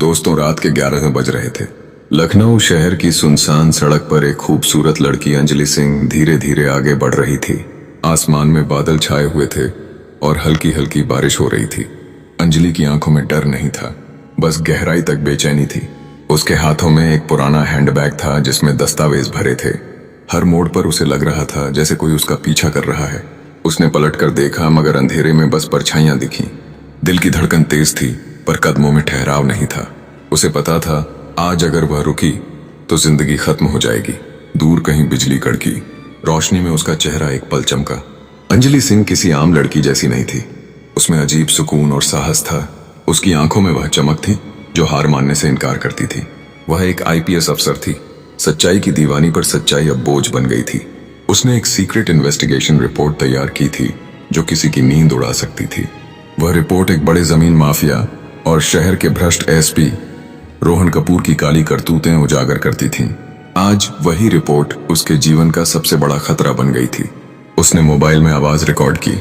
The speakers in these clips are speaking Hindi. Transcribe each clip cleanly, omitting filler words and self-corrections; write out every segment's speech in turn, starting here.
दोस्तों, रात के 11 बज रहे थे। लखनऊ शहर की सुनसान सड़क पर एक खूबसूरत लड़की अंजलि सिंह धीरे धीरे आगे बढ़ रही थी। आसमान में बादल छाए हुए थे और हल्की हल्की बारिश हो रही थी। अंजलि की आंखों में डर नहीं था, बस गहराई तक बेचैनी थी। उसके हाथों में एक पुराना हैंडबैग था जिसमें दस्तावेज भरे थे। हर मोड़ पर उसे लग रहा था जैसे कोई उसका पीछा कर रहा है। उसने पलट कर देखा, मगर अंधेरे में बस परछाइयां दिखीं। दिल की धड़कन तेज थी, पर कदमों में ठहराव नहीं था। उसे पता था आज अगर वह रुकी तो जिंदगी खत्म हो जाएगी। दूर कहीं बिजली कड़की, रोशनी में उसका चेहरा एक पल चमका। अंजलि सिंह किसी आम लड़की जैसी नहीं थी। उसमें अजीब सुकून और साहस था। उसकी आंखों में वह चमक थी जो हार मानने से इनकार करती थी। वह एक आईपीएस अफसर थी। सच्चाई की दीवानी पर सच्चाई अब बोझ बन गई थी। उसने एक सीक्रेट इन्वेस्टिगेशन रिपोर्ट तैयार की थी जो किसी की नींद उड़ा सकती थी। वह रिपोर्ट एक बड़े जमीन माफिया और शहर के भ्रष्ट एसपी रोहन कपूर की काली करतूतें उजागर करती थीं। आज वही रिपोर्ट उसके जीवन का सबसे बड़ा खतरा बन गई थी। उसने मोबाइल में आवाज रिकॉर्ड की,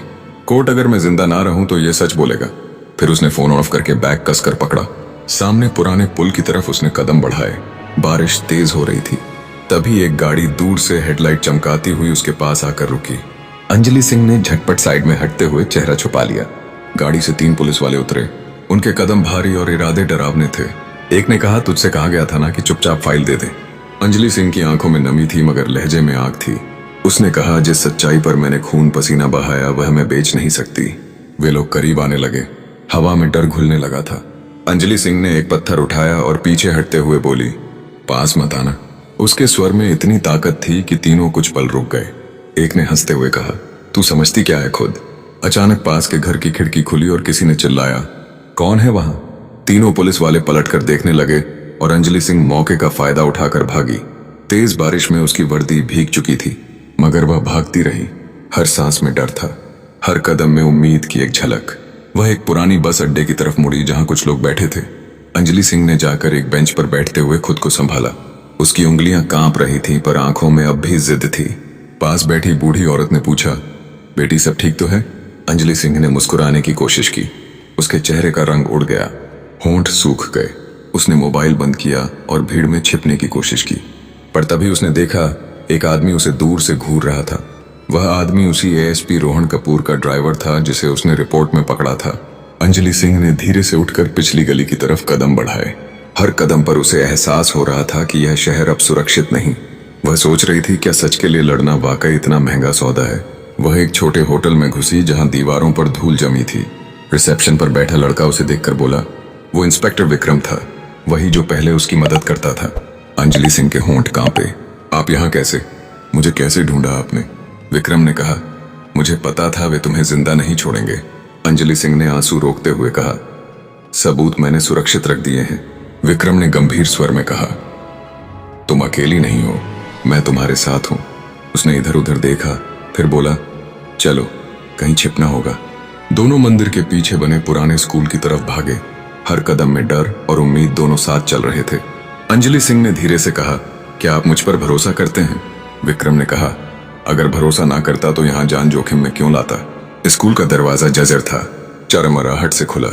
कोर्ट अगर मैं जिंदा ना रहूं तो ये सच बोलेगा। फिर उसने फोन ऑफ करके बैग कसकर पकड़ा। सामने पुराने पुल की तरफ उसने कदम बढ़ाए। बारिश तेज हो रही थी। तभी एक गाड़ी दूर से हेडलाइट चमकाती हुई उसके पास आकर रुकी। अंजलि सिंह ने झटपट साइड में हटते हुए चेहरा छुपा लिया। गाड़ी से 3 पुलिस वाले उतरे। उनके कदम भारी और इरादे डरावने थे। एक ने कहा, तुझसे कहा गया था ना कि चुपचाप फाइल दे दे। अंजलि सिंह की आंखों में नमी थी, मगर लहजे में आग थी। उसने कहा, जिस सच्चाई पर मैंने खून पसीना बहाया वह मैं बेच नहीं सकती। वे लोग करीब आने लगे। हवा में डर घुलने लगा था। अंजलि सिंह ने एक पत्थर उठाया और पीछे हटते हुए बोली, पास मत आना। उसके स्वर में इतनी ताकत थी कि तीनों कुछ पल रुक गए। एक ने हंसते हुए कहा, तू समझती क्या है खुद। अचानक पास के घर की खिड़की खुली और किसी ने चिल्लाया, कौन है वहां। तीनों पुलिस वाले पलटकर देखने लगे और अंजलि सिंह मौके का फायदा उठाकर भागी। तेज बारिश में उसकी वर्दी भीग चुकी थी, मगर वह भागती रही। हर सांस में डर था, हर कदम में उम्मीद की एक झलक। वह एक पुरानी बस अड्डे की तरफ मुड़ी जहां कुछ लोग बैठे थे। अंजलि सिंह ने जाकर एक बेंच पर बैठते हुए खुद को संभाला। उसकी उंगलियां कांप रही थीं, पर आंखों में अब भी जिद थी। पास बैठी बूढ़ी औरत ने पूछा, बेटी सब ठीक तो है। अंजलि सिंह ने मुस्कुराने की कोशिश की। उसके चेहरे का रंग उड़ गया, होंठ सूख गए। उसने मोबाइल बंद किया और भीड़ में छिपने की कोशिश की, पर तभी उसने देखा एक आदमी उसे दूर से घूर रहा था। वह आदमी उसी एएसपी रोहन कपूर का ड्राइवर था जिसे उसने रिपोर्ट में पकड़ा था। अंजलि सिंह ने धीरे से उठकर पिछली गली की तरफ कदम बढ़ाए। हर कदम पर उसे एहसास हो रहा था कि यह शहर अब सुरक्षित नहीं। वह सोच रही थी, क्या सच के लिए लड़ना वाकई इतना महंगा सौदा है। वह एक छोटे होटल में घुसी जहां दीवारों पर धूल जमी थी। रिसेप्शन पर बैठा लड़का उसे देखकर बोला, वो इंस्पेक्टर विक्रम था, वही जो पहले उसकी मदद करता था। अंजलि सिंह के होंठ कांपे। आप यहाँ कैसे? मुझे कैसे ढूंढा आपने? विक्रम ने कहा, मुझे पता था वे तुम्हें जिंदा नहीं छोड़ेंगे। अंजलि सिंह ने आंसू रोकते हुए कहा, सबूत मैंने सुरक्षित रख दिए हैं। विक्रम ने गंभीर स्वर में कहा, तुम अकेली नहीं हो, मैं तुम्हारे साथ हूं। उसने इधर उधर देखा, फिर बोला, चलो कहीं छिपना होगा। दोनों मंदिर के पीछे बने पुराने स्कूल की तरफ भागे। हर कदम में डर और उम्मीद दोनों साथ चल रहे थे। अंजलि सिंह ने धीरे से कहा, क्या आप मुझ पर भरोसा करते हैं? विक्रम ने कहा, अगर भरोसा ना करता तो यहां जान जोखिम में क्यों लाता। स्कूल का दरवाजा जजर था, चरमराहट से खुला।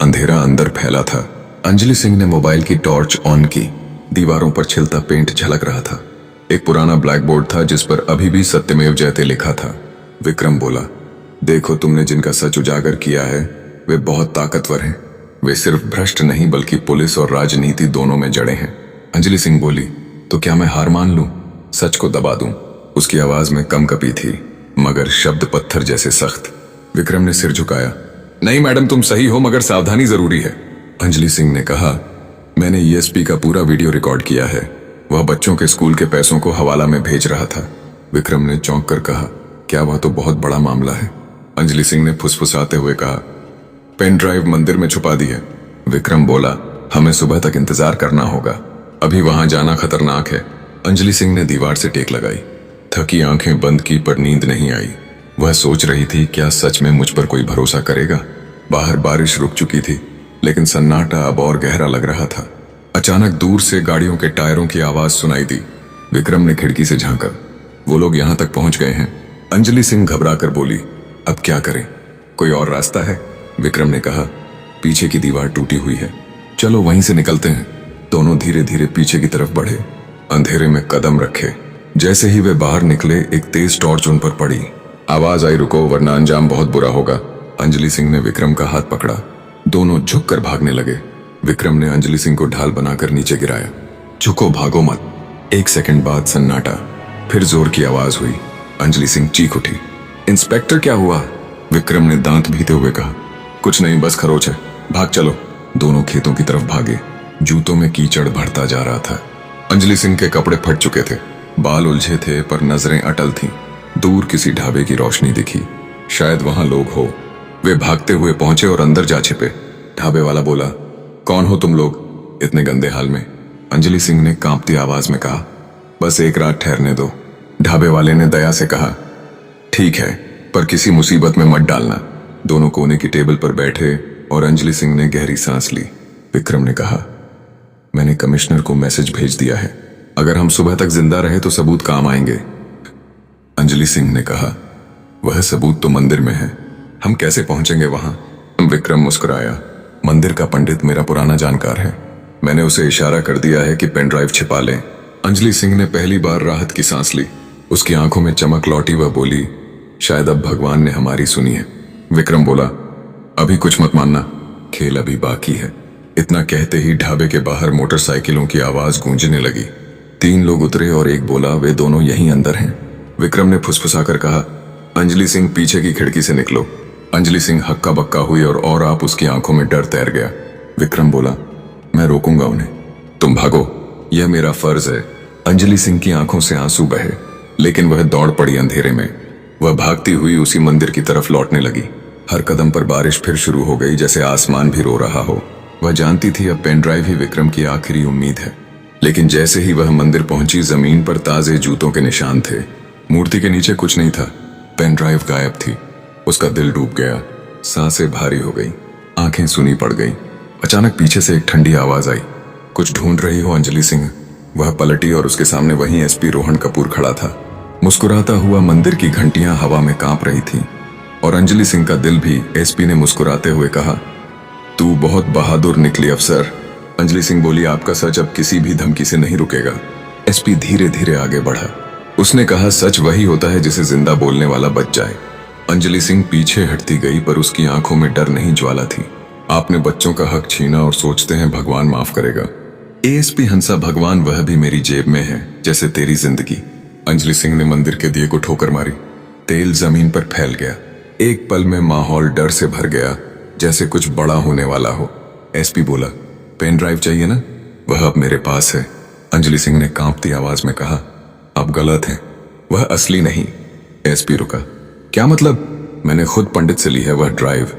अंधेरा अंदर फैला था। अंजलि सिंह ने मोबाइल की टॉर्च ऑन की। दीवारों पर छिलता पेंट झलक रहा था। एक पुराना ब्लैक बोर्ड था जिस पर अभी भी सत्यमेव जयते लिखा था। विक्रम बोला, देखो तुमने जिनका सच उजागर किया है वे बहुत ताकतवर हैं। वे सिर्फ भ्रष्ट नहीं बल्कि पुलिस और राजनीति दोनों में जड़े हैं। अंजलि सिंह बोली, तो क्या मैं हार मान लूं, सच को दबा दूं? उसकी आवाज में कंपकपी थी, मगर शब्द पत्थर जैसे सख्त। विक्रम ने सिर झुकाया, नहीं मैडम, तुम सही हो, मगर सावधानी जरूरी है। अंजलि सिंह ने कहा, मैंने ईएसपी का पूरा वीडियो रिकॉर्ड किया है। वह बच्चों के स्कूल के पैसों को हवाला में भेज रहा था। विक्रम ने चौंक कर कहा, क्या वह तो बहुत बड़ा मामला है। अंजलि सिंह ने फुसफुसाते हुए कहा, पेन ड्राइव मंदिर में छुपा दी है। विक्रम बोला, हमें सुबह तक इंतजार करना होगा, अभी वहां जाना खतरनाक है। अंजलि सिंह ने दीवार से टेक लगाई। थकी आंखें बंद की, पर नींद नहीं आई। वह सोच रही थी, क्या सच में मुझ पर कोई भरोसा करेगा। बाहर बारिश रुक चुकी थी, लेकिन सन्नाटा अब और गहरा लग रहा था। अचानक दूर से गाड़ियों के टायरों की आवाज सुनाई दी। विक्रम ने खिड़की से झांका। वो लोग यहां तक पहुंच गए हैं। अंजलि सिंह घबरा कर बोली, अब क्या करें? कोई और रास्ता है? विक्रम ने कहा, पीछे की दीवार टूटी हुई है, चलो वहीं से निकलते हैं। दोनों धीरे धीरे पीछे की तरफ बढ़े, अंधेरे में कदम रखे। जैसे ही वे बाहर निकले, एक तेज टॉर्च उन पर पड़ी। आवाज आई, रुको वरना अंजाम बहुत बुरा होगा। अंजलि सिंह ने विक्रम का हाथ पकड़ा। दोनों झुककर भागने लगे। विक्रम ने अंजलि सिंह को ढाल बनाकर नीचे गिराया। झुको, भागो मत। एक सेकंड बाद सन्नाटा, फिर जोर की आवाज हुई। अंजलि सिंह चीख उठी। इंस्पेक्टर, क्या हुआ? विक्रम ने दांत भीते हुए कहा। कुछ नहीं, बस खरोच है, भाग चलो। दोनों खेतों की तरफ भागे। जूतों में कीचड़ भरता जा रहा था। अंजलि सिंह के कपड़े फट चुके थे, बाल उलझे थे, पर नजरें अटल थीं। दूर किसी ढाबे की रोशनी दिखी, शायद वहां लोग हो। वे भागते हुए पहुंचे और अंदर जा छिपे। ढाबे वाला बोला, कौन हो तुम लोग इतने गंदे हाल में? अंजलि सिंह ने कांपती आवाज में कहा, बस एक रात ठहरने दो। ढाबे वाले ने दया से कहा, ठीक है, पर किसी मुसीबत में मत डालना। दोनों कोने की टेबल पर बैठे और अंजलि सिंह ने गहरी सांस ली। विक्रम ने कहा, मैंने कमिश्नर को मैसेज भेज दिया है, अगर हम सुबह तक जिंदा रहे तो सबूत काम आएंगे। अंजलि सिंह ने कहा, वह सबूत तो मंदिर में है, हम कैसे पहुंचेंगे वहां? विक्रम मुस्कुराया, मंदिर का पंडित मेरा पुराना जानकार है, मैंने उसे इशारा कर दिया है कि पेन ड्राइव छिपा लें। अंजलि सिंह ने पहली बार राहत की सांस ली। उसकी आंखों में चमक लौटी। वह बोली, शायद अब भगवान ने हमारी सुनी है। विक्रम बोला, अभी कुछ मत मानना, खेल अभी बाकी है। इतना कहते ही ढाबे के बाहर मोटरसाइकिलों की आवाज गूंजने लगी। 3 लोग उतरे और एक बोला, वे दोनों यहीं अंदर हैं। विक्रम ने फुसफुसाकर कहा, अंजलि सिंह पीछे की खिड़की से निकलो। अंजलि सिंह हक्का बक्का हुई और आप उसकी आंखों में डर तैर गया। विक्रम बोला, मैं रोकूंगा उन्हें, तुम भागो, यह मेरा फर्ज है। अंजलि सिंह की आंखों से आंसू बहे, लेकिन वह दौड़ पड़ी अंधेरे में। वह भागती हुई उसी मंदिर की तरफ लौटने लगी। हर कदम पर बारिश फिर शुरू हो गई, जैसे आसमान भी रो रहा हो। वह जानती थी अब पेन ड्राइव ही विक्रम की आखिरी उम्मीद है। लेकिन जैसे ही वह मंदिर पहुंची, जमीन पर ताजे जूतों के निशान थे। मूर्ति के नीचे कुछ नहीं था। पेन ड्राइव गायब थी। उसका दिल डूब गया, सांसें भारी हो गई, आंखें सुनी पड़ गई। अचानक पीछे से एक ठंडी आवाज आई, कुछ ढूंढ रही हो अंजलि सिंह? वह पलटी और उसके सामने वहीं एसपी रोहन कपूर खड़ा था। मुस्कुराता हुआ। मंदिर की घंटियां हवा में कांप रही थीं और अंजलि सिंह का दिल भी। एसपी ने मुस्कुराते हुए कहा, तू बहुत बहादुर निकली अफसर। अंजलि सिंह बोली, आपका सच अब किसी भी धमकी से नहीं रुकेगा। एसपी धीरे धीरे आगे बढ़ा। उसने कहा, सच वही होता है जिसे जिंदा बोलने वाला बच जाए। अंजलि सिंह पीछे हटती गई, पर उसकी आंखों में डर नहीं, ज्वाला थी। आपने बच्चों का हक छीना और सोचते हैं भगवान माफ करेगा। एएसपी हंसा, भगवान वह भी मेरी जेब में है, जैसे तेरी जिंदगी। अंजलि सिंह ने मंदिर के दिए को ठोकर मारी। तेल जमीन पर फैल गया। एक पल में माहौल डर से भर गया, जैसे कुछ बड़ा होने वाला हो। एसपी बोला, पेन ड्राइव चाहिए ना? वह अब मेरे पास है। अंजलि सिंह ने कांपती आवाज में कहा, अब गलत है, वह असली नहीं। एसपी रुका। क्या मतलब? मैंने खुद पंडित से ली है वह ड्राइव।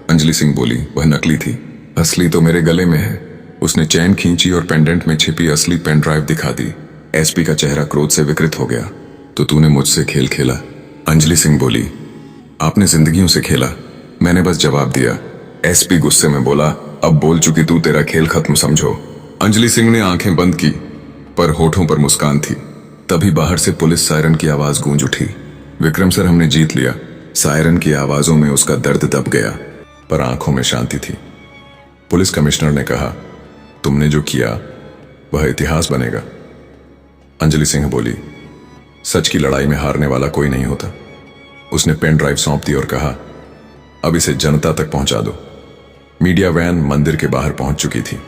अंजलि सिंह बोली, वह नकली थी, असली तो मेरे गले में है। उसने चैन खींची और पेंडेंट में छिपी असली पेन ड्राइव दिखा दी। एसपी का चेहरा क्रोध से विकृत हो गया। तो तूने मुझसे खेल खेला? अंजलि सिंह बोली, आपने जिंदगियों से खेला, मैंने बस जवाब दिया। एसपी गुस्से में बोला, अब बोल चुकी तू, तेरा खेल खत्म समझो। अंजलि सिंह ने आंखें बंद की, पर होठों पर मुस्कान थी। तभी बाहर से पुलिस सायरन की आवाज गूंज उठी। विक्रम सर, हमने जीत लिया। सायरन की आवाजों में उसका दर्द दब गया, पर आंखों में शांति थी। पुलिस कमिश्नर ने कहा, तुमने जो किया वह इतिहास बनेगा। अंजलि सिंह बोली, सच की लड़ाई में हारने वाला कोई नहीं होता। उसने पेन ड्राइव सौंप दी और कहा, अब इसे जनता तक पहुंचा दो। मीडिया वैन मंदिर के बाहर पहुंच चुकी थी।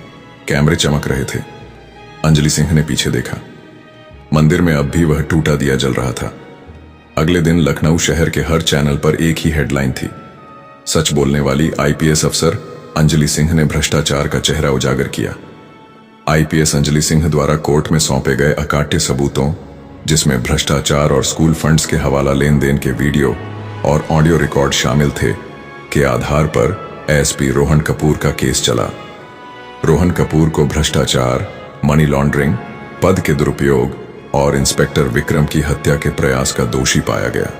कैमरे चमक रहे थे। अंजलि सिंह ने पीछे देखा। मंदिर में अब भी वह टूटा दिया जल रहा था। अगले दिन लखनऊ शहर के हर चैनल पर एक ही हेडलाइन थी, सच बोलने वाली आईपीएस अफसर अंजलि सिंह ने भ्रष्टाचार का चेहरा उजागर किया। आईपीएस अंजलि सिंह द्वारा कोर्ट में सौंपे गए अकाट्य सबूतों, जिसमें भ्रष्टाचार और स्कूल फंड्स के हवाला लेन देन के वीडियो और ऑडियो रिकॉर्ड शामिल थे, के आधार पर एसपी रोहन कपूर का केस चला। रोहन कपूर को भ्रष्टाचार, मनी लॉन्ड्रिंग, पद के दुरुपयोग और इंस्पेक्टर विक्रम की हत्या के प्रयास का दोषी पाया गया।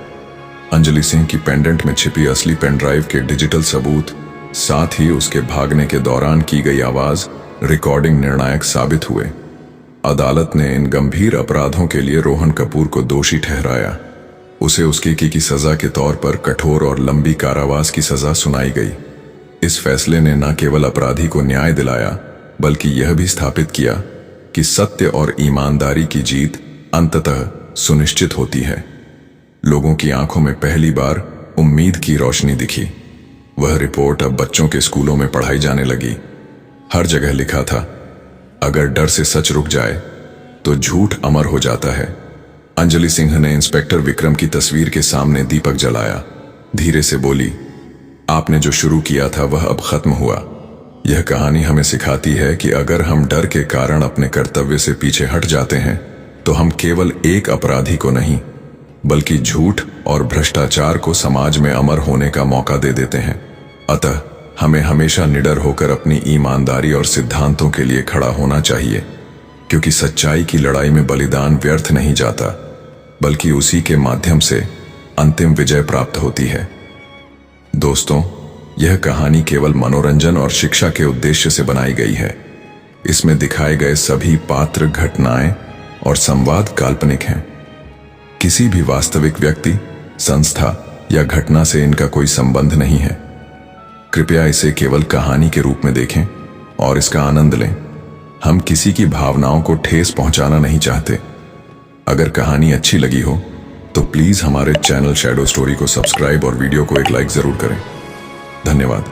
अंजलि सिंह की पेंडेंट में छिपी असली पेन ड्राइव के डिजिटल सबूत, साथ ही उसके भागने के दौरान की गई आवाज रिकॉर्डिंग निर्णायक साबित हुए। अदालत ने इन गंभीर अपराधों के लिए रोहन कपूर को दोषी ठहराया। उसे उसकी की सजा के तौर पर कठोर और लंबी कारावास की सजा सुनाई गई। इस फैसले ने न केवल अपराधी को न्याय दिलाया, बल्कि यह भी स्थापित किया कि सत्य और ईमानदारी की जीत अंततः सुनिश्चित होती है। लोगों की आंखों में पहली बार उम्मीद की रोशनी दिखी। वह रिपोर्ट अब बच्चों के स्कूलों में पढ़ाई जाने लगी। हर जगह लिखा था, अगर डर से सच रुक जाए तो झूठ अमर हो जाता है। अंजलि सिंह ने इंस्पेक्टर विक्रम की तस्वीर के सामने दीपक जलाया। धीरे से बोली, आपने जो शुरू किया था वह अब खत्म हुआ। यह कहानी हमें सिखाती है कि अगर हम डर के कारण अपने कर्तव्य से पीछे हट जाते हैं तो हम केवल एक अपराधी को नहीं बल्कि झूठ और भ्रष्टाचार को समाज में अमर होने का मौका दे देते हैं। अतः हमें हमेशा निडर होकर अपनी ईमानदारी और सिद्धांतों के लिए खड़ा होना चाहिए, क्योंकि सच्चाई की लड़ाई में बलिदान व्यर्थ नहीं जाता, बल्कि उसी के माध्यम से अंतिम विजय प्राप्त होती है। दोस्तों, यह कहानी केवल मनोरंजन और शिक्षा के उद्देश्य से बनाई गई है। इसमें दिखाए गए सभी पात्र, घटनाएं और संवाद काल्पनिक हैं। किसी भी वास्तविक व्यक्ति, संस्था या घटना से इनका कोई संबंध नहीं है। कृपया इसे केवल कहानी के रूप में देखें और इसका आनंद लें। हम किसी की भावनाओं को ठेस पहुंचाना नहीं चाहते। अगर कहानी अच्छी लगी हो तो प्लीज हमारे चैनल शैडो स्टोरी को सब्सक्राइब और वीडियो को एक लाइक जरूर करें। धन्यवाद।